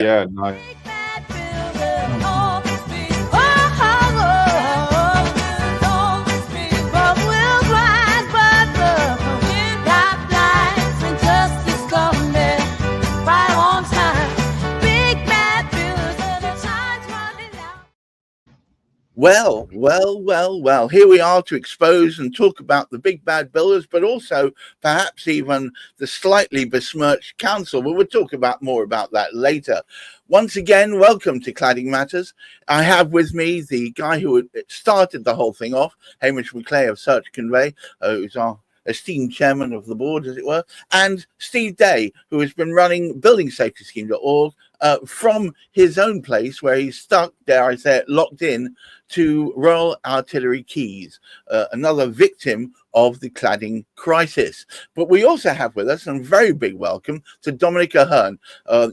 Yeah, nice. Well. Here we are to expose and talk about the big bad builders, but also perhaps even the slightly besmirched council. But we'll talk about more about that later. Once again, welcome to Cladding Matters. I have with me the guy who started the whole thing off, Hamish McLay of Search Convey, who's our esteemed chairman of the board, as it were, and Steve Day, who has been running buildingsafetyscheme.org from his own place where he's stuck, dare I say it, locked in to Royal Artillery Quays, another victim of the cladding crisis. But we also have with us a very big welcome to Dominic Ahern,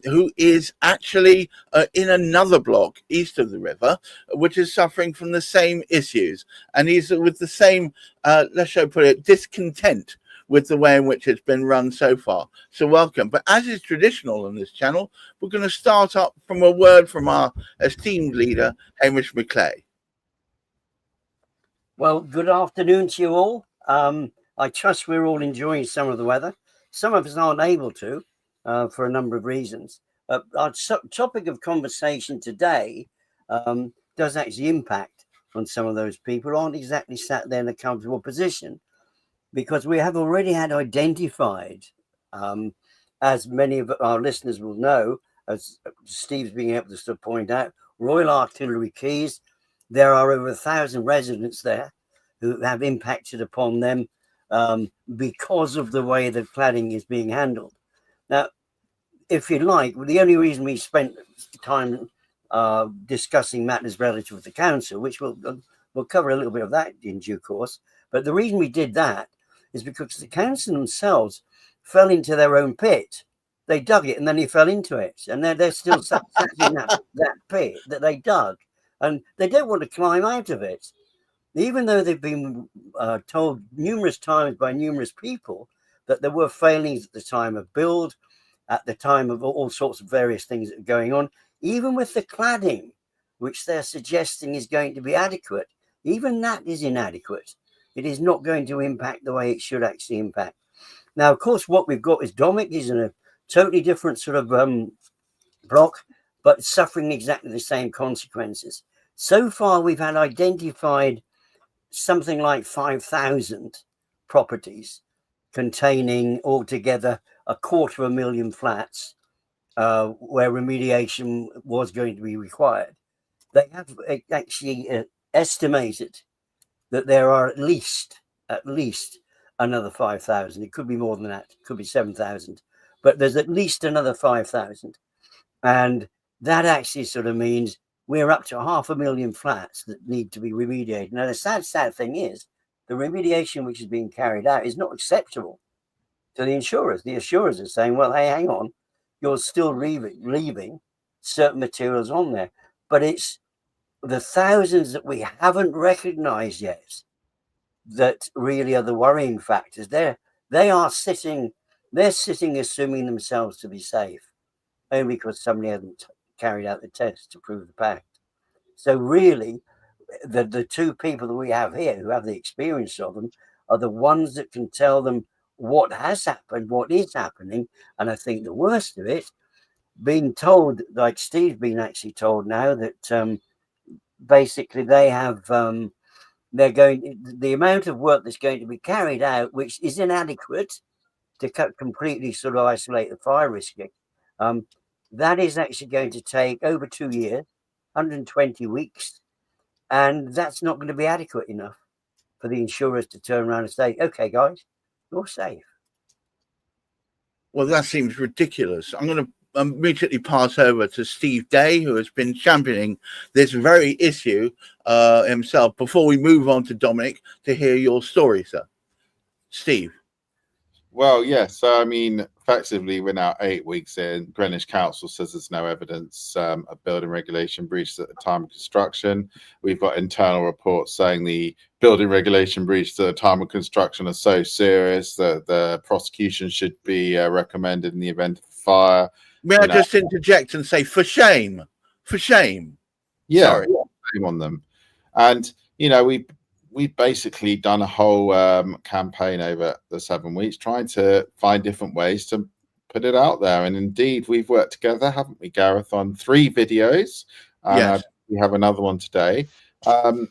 who is actually in another block east of the river, which is suffering from the same issues. And he's with the same, let's shall put it, discontent with the way in which it's been run so far. So welcome. But as is traditional on this channel, we're going to start up from a word from our esteemed leader, Hamish McLay. Well, good afternoon to you all. I trust we're all enjoying some of the weather. Some of us aren't able to for a number of reasons. Our topic of conversation today does actually impact on some of those people who aren't exactly sat there in a comfortable position, because we have already had identified, as many of our listeners will know, as Steve's being able to sort of point out, Royal Artillery Quays. There are over 1,000 residents there who have impacted upon them because of the way the cladding is being handled. Now, if you like, the only reason we spent time discussing matters relative to the council, which we'll cover a little bit of that in due course, but the reason we did that is because the council themselves fell into their own pit. They dug it and then they fell into it, and they're still sat in that pit that they dug. And they don't want to climb out of it, even though they've been told numerous times by numerous people that there were failings at the time of build, at the time of all sorts of various things that are going on. Even with the cladding, which they're suggesting is going to be adequate, even that is inadequate. It is not going to impact the way it should actually impact. Now, of course, what we've got is Dominic is in a totally different sort of block, but suffering exactly the same consequences. So far, we've had identified something like 5,000 properties containing altogether 250,000 flats where remediation was going to be required. They have actually estimated that there are at least another 5,000. It could be more than that. It could be 7,000. But there's at least another 5,000. And that actually sort of means we're up to 500,000 flats that need to be remediated. Now, the sad thing is the remediation which is being carried out is not acceptable to the insurers. The insurers are saying, well, hey, hang on, you're still leaving certain materials on there. But it's the thousands that we haven't recognized yet that really are the worrying factors. They're sitting assuming themselves to be safe, only because somebody hasn't carried out the test to prove the fact. So really, the two people that we have here who have the experience of them are the ones that can tell them what has happened, what is happening. And I think the worst of it, being told, like Steve's been actually told now, that basically they have the amount of work that's going to be carried out, which is inadequate to completely sort of isolate the fire risk. That is actually going to take over 2 years, 120 weeks, and that's not going to be adequate enough for the insurers to turn around and say, okay, guys, you're safe. Well, that seems ridiculous. I'm going to immediately pass over to Steve Day, who has been championing this very issue himself, before we move on to Dominic to hear your story, sir. Steve. Well, yes. I mean, effectively, we're now 8 weeks in. Greenwich Council says there's no evidence of building regulation breaches at the time of construction. We've got internal reports saying the building regulation breaches at the time of construction are so serious that the prosecution should be recommended in the event of fire. May I just interject and say, for shame, for shame. Yeah, Sorry. shame on them. And we've basically done a whole campaign over the 7 weeks trying to find different ways to put it out there. And indeed, we've worked together, haven't we, Gareth, on 3 videos? And yes. we have another one today,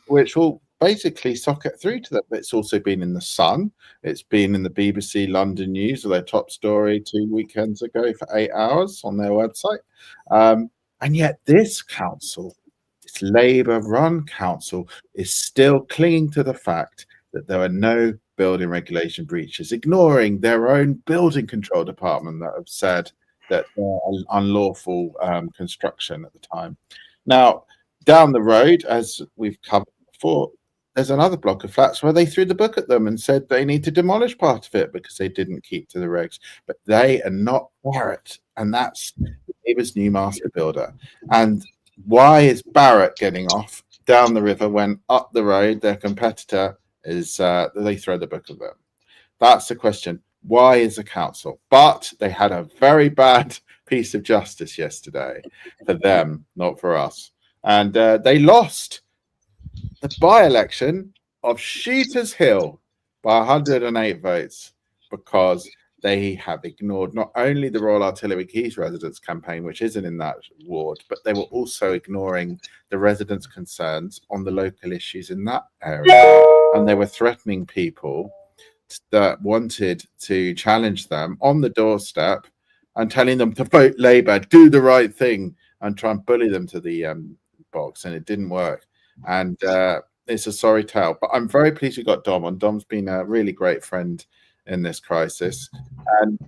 which will basically socket through to that. But it's also been in the Sun. It's been in the BBC London News, their top story 2 weekends ago for 8 hours on their website. And yet this council, this Labour-run council, is still clinging to the fact that there are no building regulation breaches, ignoring their own building control department that have said that they're unlawful construction at the time. Now, down the road, as we've covered before, there's another block of flats where they threw the book at them and said they need to demolish part of it because they didn't keep to the regs. But they are not Barratt, and that's Labour's new master builder. And why is Barratt getting off down the river when up the road their competitor is they throw the book at them? That's the question. Why is the council? But they had a very bad piece of justice yesterday for them, not for us. And they lost the by-election of Shooters Hill by 108 votes because they have ignored not only the Royal Artillery Quays residents campaign, which isn't in that ward, but they were also ignoring the residents' concerns on the local issues in that area. And they were threatening people that wanted to challenge them on the doorstep and telling them to vote Labour, do the right thing, and try and bully them to the box. And it didn't work. And it's a sorry tale. But I'm very pleased we got Dom on. Dom's been a really great friend in this crisis. And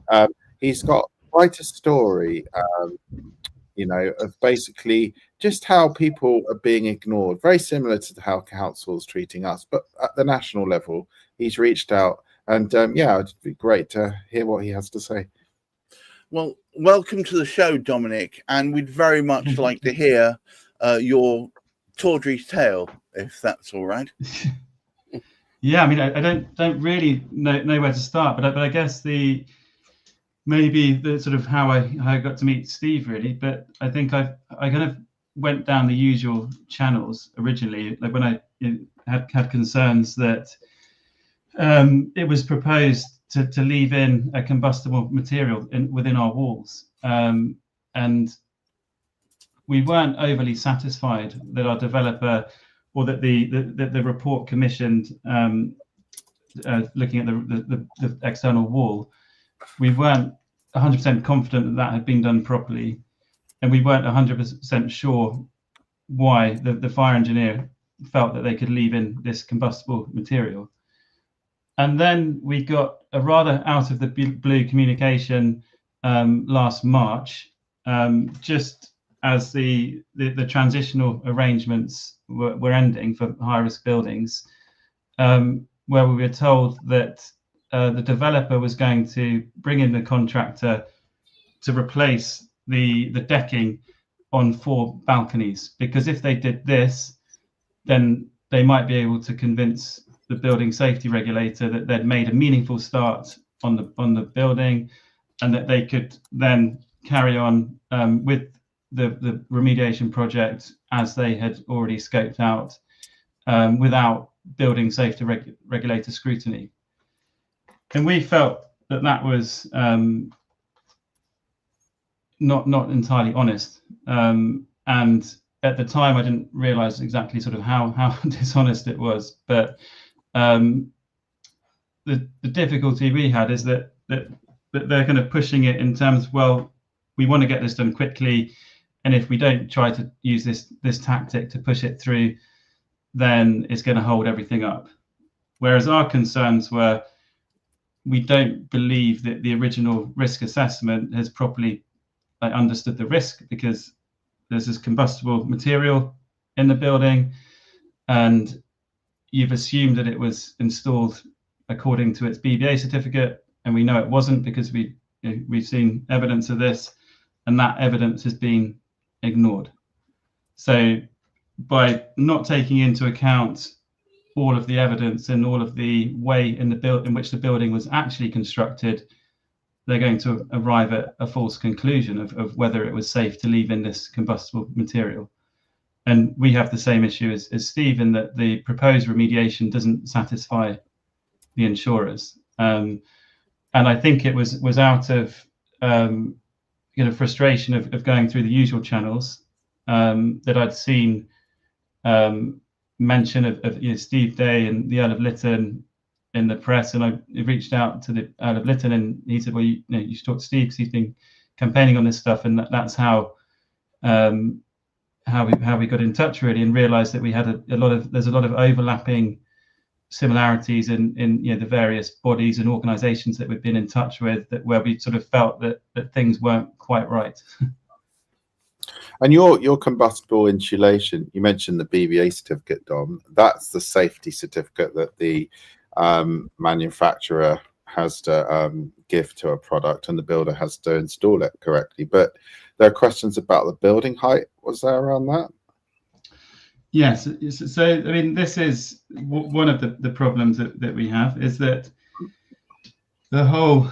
he's got quite a story, of basically just how people are being ignored, very similar to how council's treating us. But at the national level, he's reached out. And it'd be great to hear what he has to say. Well, welcome to the show, Dominic. And we'd very much like to hear your tawdry tale, if that's all right. Yeah, I mean, I don't really know where to start, but I guess maybe the sort of how I got to meet Steve really. But I think I kind of went down the usual channels originally, like when I had concerns that it was proposed to leave in a combustible material within our walls, and we weren't overly satisfied that our developer, or that the report commissioned looking at the external wall, we weren't 100% confident that had been done properly, and we weren't 100% sure why the fire engineer felt that they could leave in this combustible material. And then we got a rather out of the blue communication last March, just as the transitional arrangements were ending for high-risk buildings, where we were told that the developer was going to bring in the contractor to replace the decking on 4 balconies, because if they did this, then they might be able to convince the building safety regulator that they'd made a meaningful start on the building, and that they could then carry on with the remediation project as they had already scoped out, without building safety regulator scrutiny. And we felt that was not entirely honest. And at the time, I didn't realize exactly sort of how dishonest it was. But the difficulty we had is that they're kind of pushing it in terms, well, we want to get this done quickly, and if we don't try to use this tactic to push it through, then it's going to hold everything up. Whereas our concerns were, we don't believe that the original risk assessment has properly understood the risk, because there's this combustible material in the building, and you've assumed that it was installed according to its BBA certificate, and we know it wasn't, because we've seen evidence of this, and that evidence has been ignored. So by not taking into account all of the evidence and all of the way in which the building was actually constructed, they're going to arrive at a false conclusion of whether it was safe to leave in this combustible material. And we have the same issue as Steve, in that the proposed remediation doesn't satisfy the insurers. And I think it was out of frustration of going through the usual channels that I'd seen mention of Steve Day and the Earl of Lytton in the press, and I reached out to the Earl of Lytton, and he said, well, you should talk to Steve because he's been campaigning on this stuff, and that's how we got in touch, really, and realised that we had there's a lot of overlapping similarities in the various bodies and organisations that we've been in touch with, where we sort of felt that things weren't quite right. And your combustible insulation, you mentioned the BVA certificate, Dom. That's the safety certificate that the manufacturer has to give to a product, and the builder has to install it correctly. But there are questions about the building height. Was there around that? Yes. So I mean, this is one of the problems that we have, is that the whole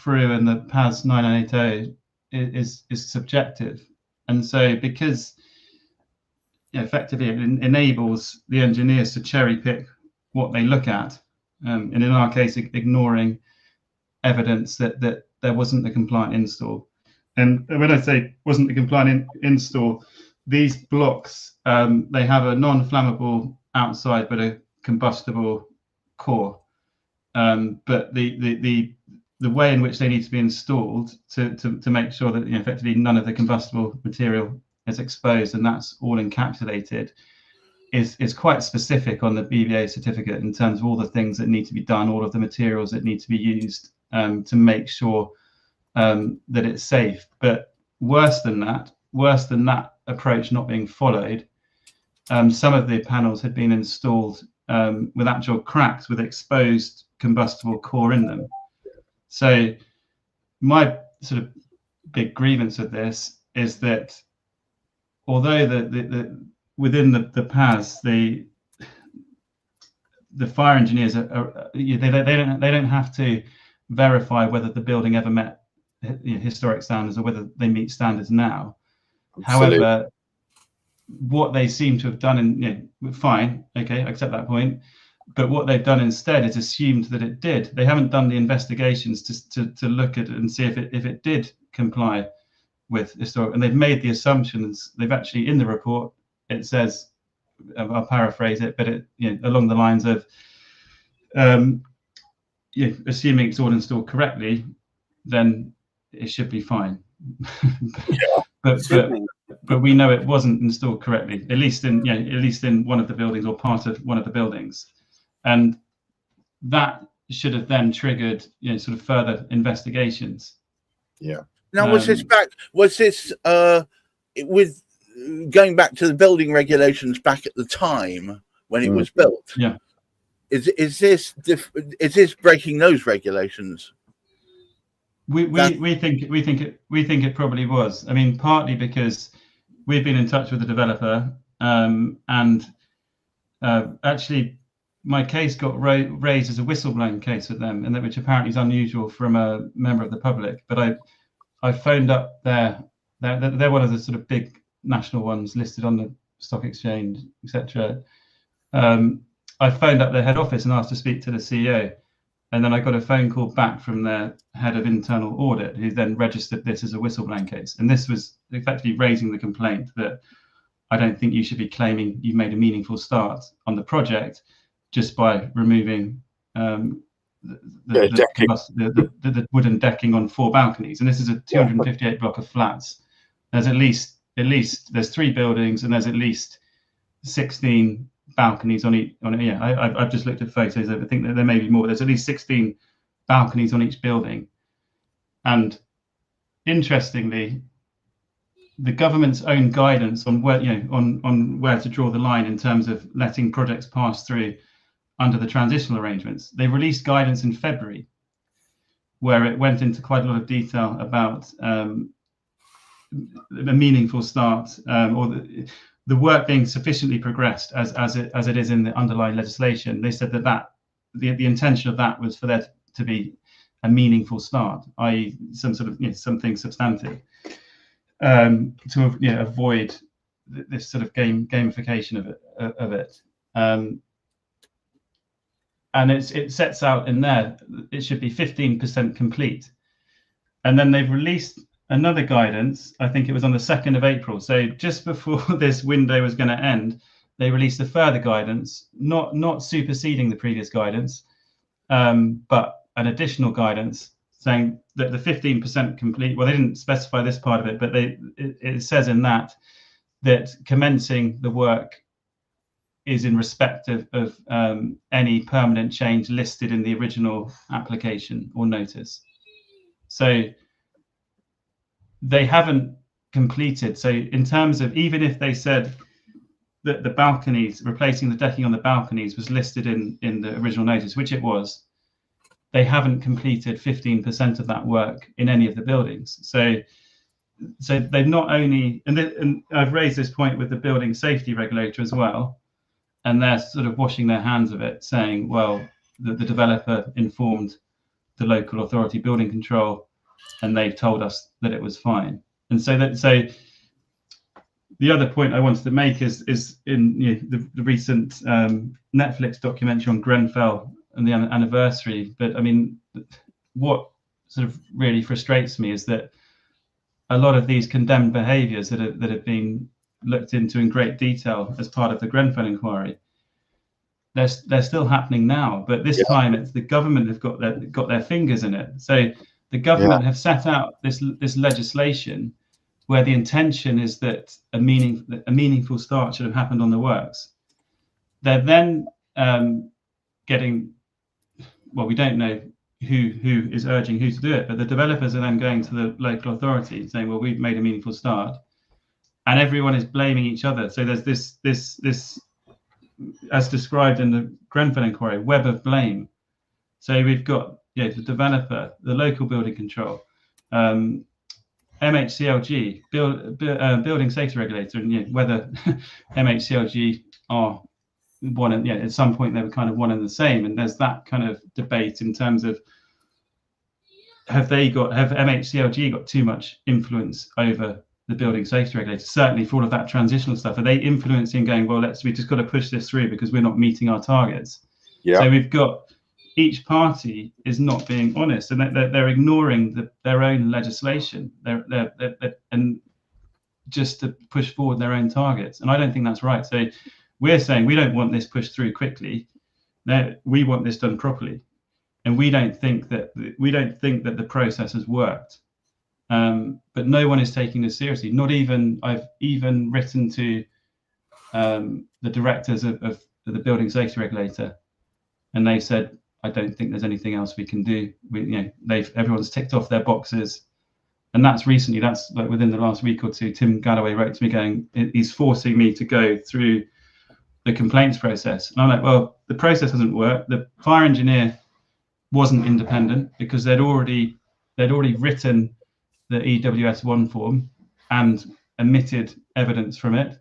through and the PAS 9980 is subjective, and so because effectively it enables the engineers to cherry pick what they look at, and in our case ignoring evidence that there wasn't a compliant install. And when I say wasn't a compliant install, these blocks, they have a non-flammable outside but a combustible core, but the way in which they need to be installed to make sure that effectively none of the combustible material is exposed, and that's all encapsulated, is quite specific on the BVA certificate in terms of all the things that need to be done, all of the materials that need to be used to make sure that it's safe. But worse than that approach not being followed, some of the panels had been installed with actual cracks with exposed combustible core in them. So my sort of big grievance with this is that although the within the PAS, the fire engineers they don't have to verify whether the building ever met historic standards or whether they meet standards now. Absolutely. However, what they seem to have done, fine, okay, I accept that point, but what they've done instead is assumed that it did. They haven't done the investigations to look at it and see if it did comply with historic, and they've made the assumptions. They've actually, in the report, it says, I'll paraphrase it, but it along the lines of assuming it's all installed correctly, then it should be fine. But we know it wasn't installed correctly, at least in one of the buildings or part of one of the buildings, and that should have then triggered sort of further investigations. Yeah. Now, was this with going back to the building regulations back at the time when it was built? Yeah. Is this breaking those regulations? We think it probably was. I mean, partly because we've been in touch with the developer, and actually my case got raised as a whistleblowing case with them, and which apparently is unusual from a member of the public. But I phoned up they're one of the sort of big national ones listed on the stock exchange, etc. I phoned up their head office and asked to speak to the CEO. And then I got a phone call back from their head of internal audit, who then registered this as a whistleblowing case. And this was effectively raising the complaint that I don't think you should be claiming you've made a meaningful start on the project just by removing the wooden decking on 4 balconies. And this is a 258 block of flats. There's at least there's 3 buildings, and there's at least 16 balconies on each. I've just looked at photos. I think that there may be more. There's at least 16 balconies on each building. And interestingly, the government's own guidance on where on where to draw the line in terms of letting projects pass through under the transitional arrangements, they released guidance in February, where it went into quite a lot of detail about a meaningful start, or the work being sufficiently progressed as it is in the underlying legislation. They said that the intention of that was for there to be a meaningful start, i.e. some sort of something substantive, to avoid this sort of gamification of it. And it sets out in there, it should be 15% complete. And then they've released another guidance, I think it was on the 2nd of April. So just before this window was going to end, they released a further guidance, not superseding the previous guidance, but an additional guidance saying that the 15% complete, well, they didn't specify this part of it, but it says in that commencing the work is in respect of any permanent change listed in the original application or notice. So they haven't completed. So in terms of, even if they said that the balconies, replacing the decking on the balconies was listed in the original notice, which it was, they haven't completed 15% of that work in any of the buildings. So they've not only, and I've raised this point with the building safety regulator as well, and they're sort of washing their hands of it, saying, well, the developer informed the local authority building control, and they've told us that it was fine. And so the other point I wanted to make is in the recent Netflix documentary on Grenfell and the anniversary. But I mean, what sort of really frustrates me is that a lot of these condemned behaviours that have been looked into in great detail as part of the Grenfell inquiry, they're still happening now. But this time, it's the government have got their fingers in it. So the government have set out this legislation where the intention is that a meaningful start should have happened on the works. They're then getting, well, we don't know who is urging who to do it, but the developers are then going to the local authority saying, well, we've made a meaningful start, and everyone is blaming each other. So there's this as described in the Grenfell inquiry, web of blame. So we've got the developer, the local building control, MHCLG, building safety regulator, and whether MHCLG are one, and at some point they were kind of one and the same. And there's that kind of debate in terms of have MHCLG got too much influence over the building safety regulator? Certainly for all of that transitional stuff, are they influencing, going, well, we just got to push this through because we're not meeting our targets? So we've got, each party is not being honest, and they're ignoring their own legislation. And just to push forward their own targets, and I don't think that's right. So we're saying we don't want this pushed through quickly. We want this done properly, and we don't think that the process has worked. But no one is taking this seriously. Not even, I've even written to the directors of the building safety regulator, and they've said, I don't think there's anything else we can do. Everyone's ticked off their boxes, and that's recently. That's like within the last week or two. Tim Galloway wrote to me going, he's forcing me to go through the complaints process, and I'm like, well, the process hasn't worked. The fire engineer wasn't independent because they'd already written the EWS1 form and omitted evidence from it.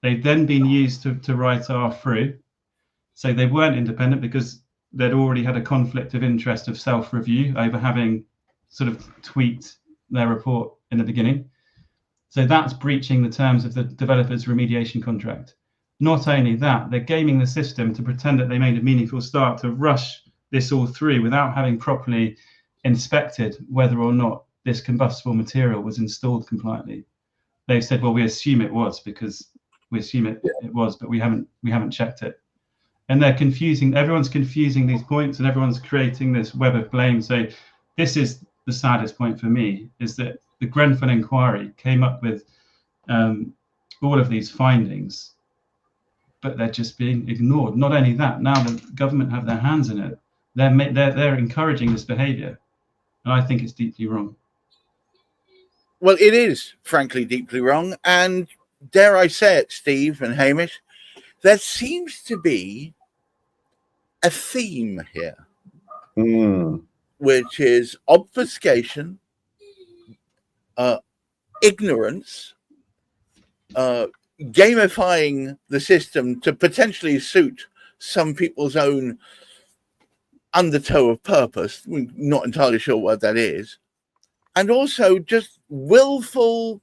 They'd then been used to write R through, so they weren't independent because they'd already had a conflict of interest of self-review over having sort of tweaked their report in the beginning. So that's breaching the terms of the developer's remediation contract. Not only that, they're gaming the system to pretend that they made a meaningful start, to rush this all through without having properly inspected whether or not this combustible material was installed compliantly. They've said, well, we assume it was because we assume it was, but we haven't checked it. And they're confusing, everyone's confusing these points, and everyone's creating this web of blame. So this is the saddest point for me, is that the Grenfell inquiry came up with all of these findings, but they're just being ignored. Not only that, now the government have their hands in it. They're encouraging this behaviour, and I think it's deeply wrong. Well, it is, frankly, deeply wrong. And dare I say it, Steve and Hamish, there seems to be a theme here, which is obfuscation, ignorance, gamifying the system to potentially suit some people's own undertow of purpose. We're not entirely sure what that is. And also just willful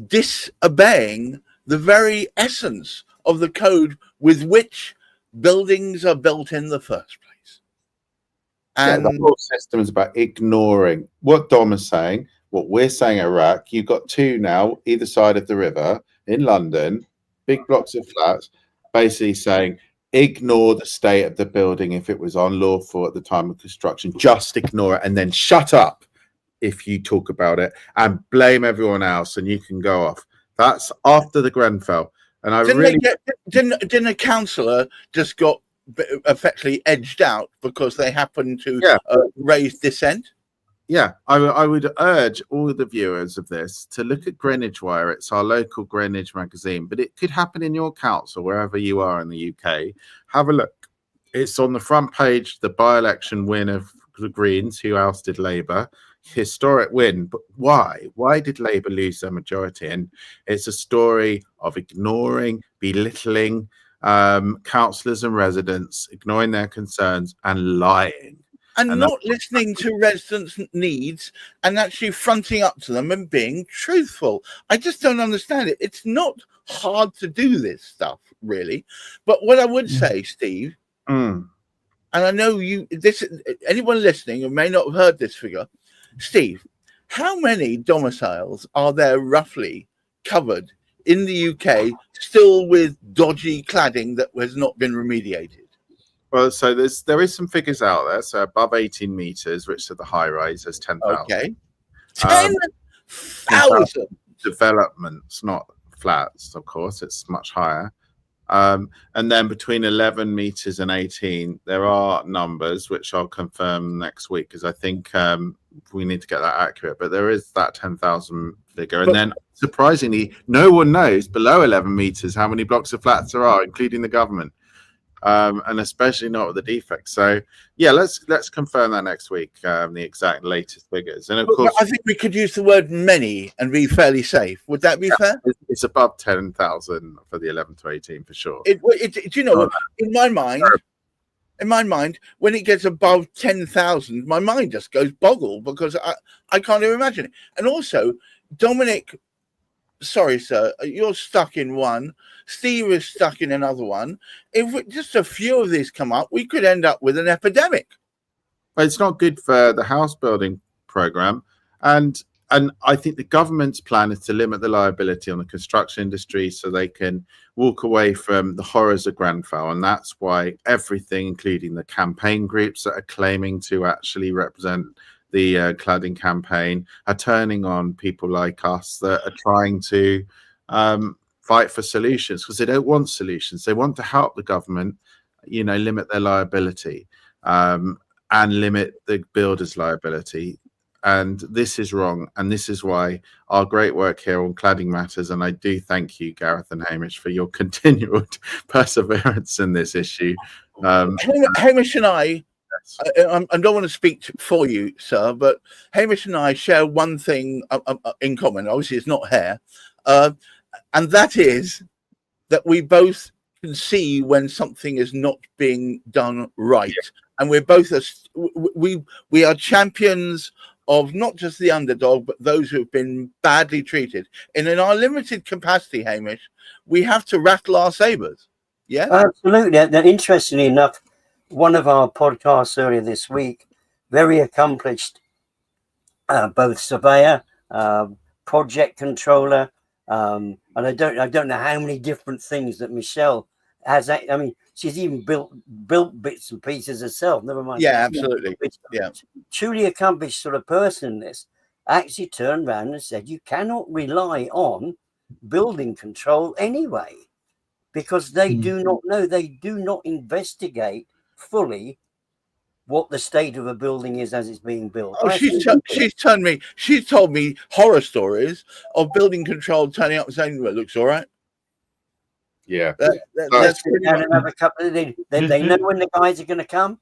disobeying the very essence of the code with which buildings are built in the first place. And the whole system is about ignoring what Dom is saying, what we're saying at RAAC. You've got two now, either side of the river in London, big blocks of flats, basically saying, ignore the state of the building if it was unlawful at the time of construction. Just ignore it and then shut up if you talk about it and blame everyone else and you can go off. That's after the Grenfell. And I didn't a councillor just got effectively edged out because they happened to raise dissent? Yeah, I would urge all the viewers of this to look at Greenwich Wire. It's our local Greenwich magazine, but it could happen in your council, wherever you are in the UK. Have a look. It's on the front page, the by-election win of the Greens, who ousted Labour. Historic win, but why? Why did Labour lose their majority? And it's a story of ignoring, belittling councillors and residents, ignoring their concerns and lying. And not listening to residents' needs and actually fronting up to them and being truthful. I just don't understand it. It's not hard to do this stuff, really. But what I would say, Steve, and I know anyone listening who may not have heard this figure, Steve, how many domiciles are there roughly covered in the UK still with dodgy cladding that has not been remediated? Well, so there is some figures out there. So above 18 meters, which are the high rise, there's 10,000. Okay, 10,000 developments, not flats. Of course, it's much higher. And then between 11 meters and 18, there are numbers which I'll confirm next week because I think we need to get that accurate. But there is that 10,000 figure, and then surprisingly, no one knows below 11 meters how many blocks of flats there are, including the government. And especially not with the defects. So yeah, let's confirm that next week, the exact latest figures. And of course, I think we could use the word many and be fairly safe. Would that be fair? It's above 10,000 for the 11 to 18 for sure. Do you know, in my mind, when it gets above 10,000, my mind just goes boggle because I can't even imagine it. And also, Dominic, sorry, sir, you're stuck in one. Steve is stuck in another one. If just a few of these come up, we could end up with an epidemic. Well, it's not good for the house building program. And I think the government's plan is to limit the liability on the construction industry so they can walk away from the horrors of Grenfell. And that's why everything, including the campaign groups that are claiming to actually represent the cladding campaign, are turning on people like us that are trying to fight for solutions because they don't want solutions. They want to help the government, limit their liability and limit the builder's liability. And this is wrong. And this is why our great work here on Cladding Matters, and I do thank you, Gareth and Hamish, for your continued perseverance in this issue. Hamish and I don't want to speak for you, sir, but Hamish and I share one thing in common. Obviously, it's not hair. And that is that we both can see when something is not being done right. Yeah. And we're both, we are champions of not just the underdog, but those who have been badly treated. And in our limited capacity, Hamish, we have to rattle our sabres. Yeah? Absolutely. And interestingly enough, one of our podcasts earlier this week, very accomplished, both surveyor, project controller, and I don't know how many different things that Michelle has. I mean, she's even built bits and pieces herself. Never mind. Yeah, absolutely. Yeah, truly accomplished sort of person. This actually turned around and said, "You cannot rely on building control anyway, because they do not know. They do not investigate fully what the state of a building is as it's being built." Oh, she's told me horror stories of building control turning up and saying, "Well, it looks all right." Yeah, that's pretty much another couple of days. They know when the guys are going to come.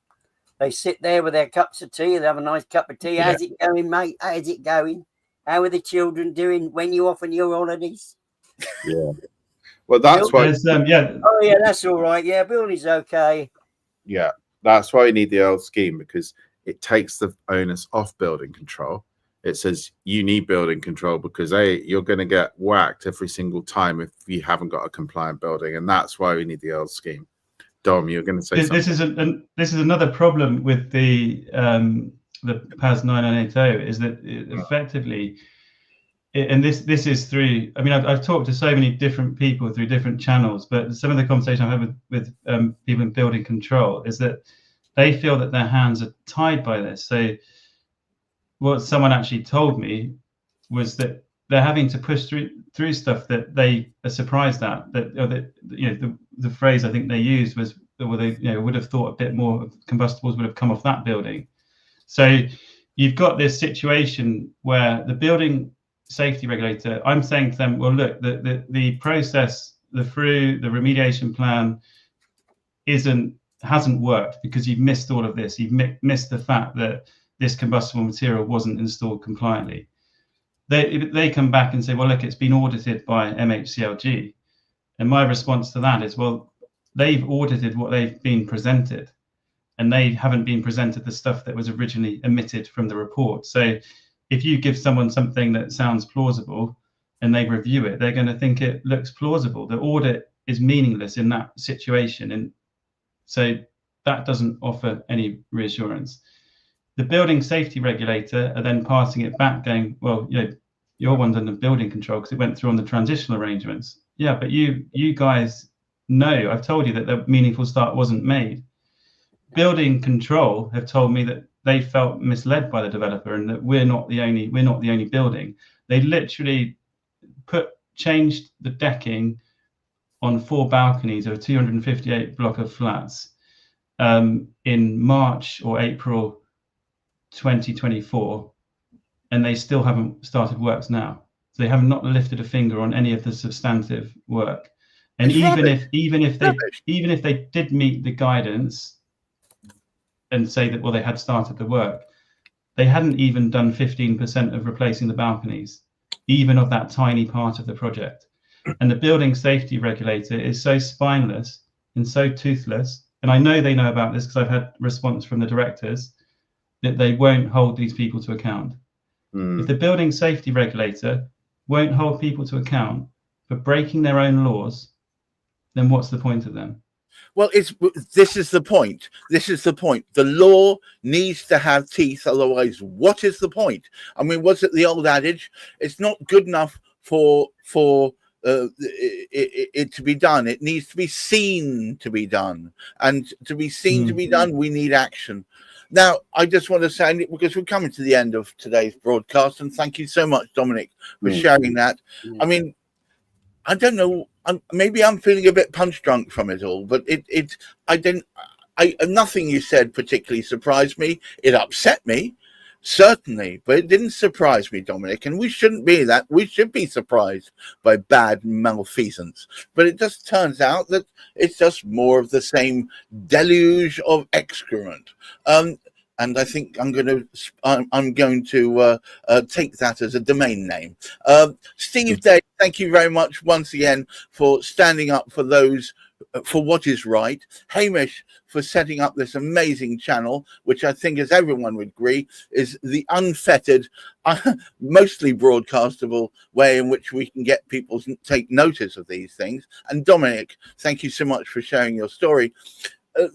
They sit there with their cups of tea. They have a nice cup of tea. How's it going, mate? How's it going? How are the children doing? When you off on your holidays? Yeah. Well, that's why. Oh yeah, that's all right. Yeah, building's okay. Yeah, that's why we need the old scheme, because it takes the onus off building control. It says you need building control because you're going to get whacked every single time if you haven't got a compliant building, and that's why we need the old scheme. Dom, you're going to say something. This is another problem with the PAS 9980 is that effectively, and this is through. I mean, I've talked to so many different people through different channels, but some of the conversation I've had with people in building control is that they feel that their hands are tied by this. So what someone actually told me was that they're having to push through stuff that they are surprised at. The phrase I think they used was, well, they would have thought a bit more of combustibles would have come off that building. So you've got this situation where the building safety regulator, I'm saying to them, well, look, the process, the remediation plan hasn't worked because you've missed all of this. You've missed the fact that this combustible material wasn't installed compliantly. They come back and say, well, look, it's been audited by MHCLG. And my response to that is, well, they've audited what they've been presented, and they haven't been presented the stuff that was originally omitted from the report. So if you give someone something that sounds plausible and they review it, they're going to think it looks plausible. The audit is meaningless in that situation. And so that doesn't offer any reassurance. The building safety regulator are then passing it back going, well, your one's under building control because it went through on the transitional arrangements. Yeah, but you guys know, I've told you that the meaningful start wasn't made. Building control have told me that they felt misled by the developer and that we're not the only building. They literally changed the decking on 4 balconies of a 258 block of flats in March or April 2024, and they still haven't started works now. So they have not lifted a finger on any of the substantive work. And even if they did meet the guidance and say that, well, they had started the work, they hadn't even done 15% of replacing the balconies, even of that tiny part of the project. And the building safety regulator is so spineless and so toothless, and I know they know about this because I've had response from the directors, that they won't hold these people to account. If the building safety regulator won't hold people to account for breaking their own laws, then what's the point of them? Well, this is the point. This is the point. The law needs to have teeth. Otherwise, what is the point? I mean, what's it the old adage? It's not good enough for it to be done. It needs to be seen to be done. And to be seen to be done, we need action. Now, I just want to say, because we're coming to the end of today's broadcast, and thank you so much, Dominic, for sharing that. I mean, I don't know. Maybe I'm feeling a bit punch drunk from it all, but nothing you said particularly surprised me. It upset me, certainly, but it didn't surprise me, Dominic. And we shouldn't be that. We should be surprised by bad malfeasance. But it just turns out that it's just more of the same deluge of excrement. And I think I'm going to take that as a domain name. Steve Day, thank you very much once again for standing up for those, for what is right. Hamish, for setting up this amazing channel, which I think, as everyone would agree, is the unfettered, mostly broadcastable way in which we can get people to take notice of these things. And Dominic, thank you so much for sharing your story.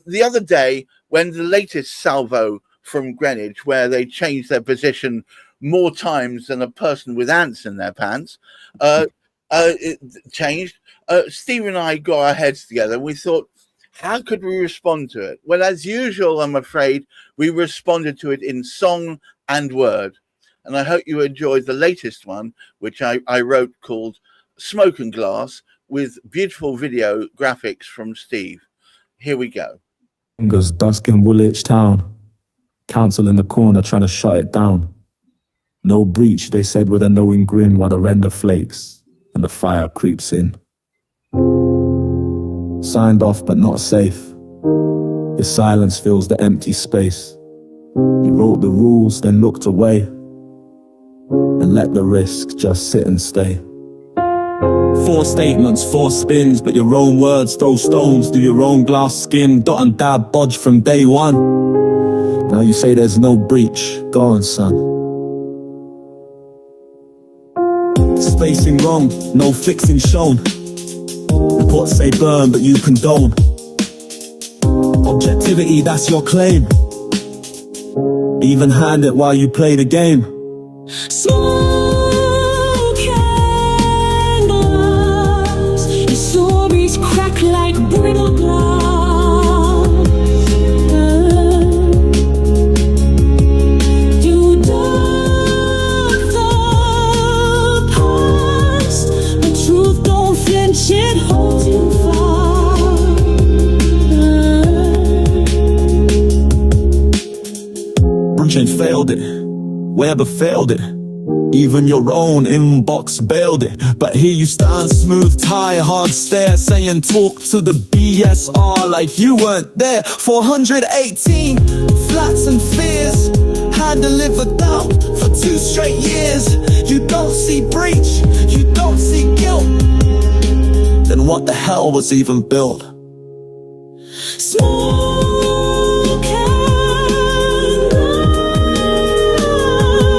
The other day, when the latest salvo from Greenwich, where they changed their position more times than a person with ants in their pants, it changed. Steve and I got our heads together and we thought, how could we respond to it? Well, as usual, I'm afraid we responded to it in song and word. And I hope you enjoyed the latest one, which I wrote, called Smoke and Glass, with beautiful video graphics from Steve. Here we go. Fingers dusk in Woolwich town. Council in the corner trying to shut it down. No breach, they said with a knowing grin, while the render flakes and the fire creeps in. Signed off but not safe. His silence fills the empty space. He wrote the rules, then looked away and let the risk just sit and stay. 4 statements, 4 spins, but your own words throw stones through your own glass skin. Dot and dab bodge from day one. Now you say there's no breach. Go on, son. Spacing wrong, no fixing shown. Reports say burn, but you condone. Objectivity, that's your claim. Even hand it while you play the game. Smoke and glass, your stories crack like brittle glass. You dug the past, but truth don't flinch, it holds you fast. Breach ain't failed it, Weber failed it. Even your own inbox bailed it. But here you stand, smooth tie, hard stare, saying talk to the BSR like you weren't there. 418 flats and fears, had to live without for 2 straight years. You don't see breach, you don't see guilt. Then what the hell was even built? Smoke and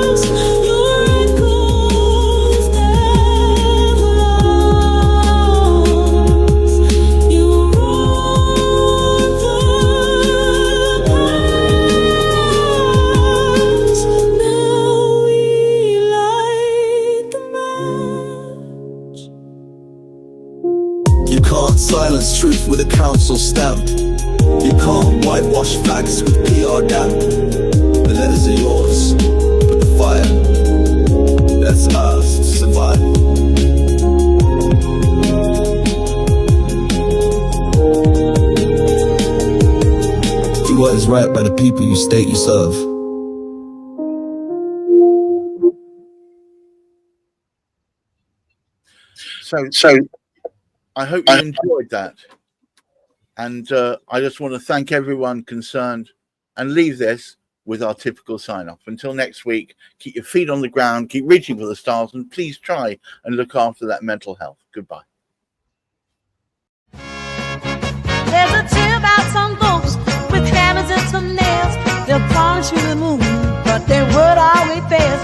glass, your echoes never lost. You wrote the past. Now we light the match. You can't silence truth with a council stamp. You can't whitewash facts with PR damp. The letters are yours, but the fire, that's ours to survive. Do what is right by the people you state you serve. So I hope you enjoyed that. And I just want to thank everyone concerned and leave this with our typical sign-off. Until next week, keep your feet on the ground, keep reaching for the stars, and please try and look after that mental health. Goodbye. There's a tale about some folks with hammers and some nails. They'll polish you the moon, but their word always fails.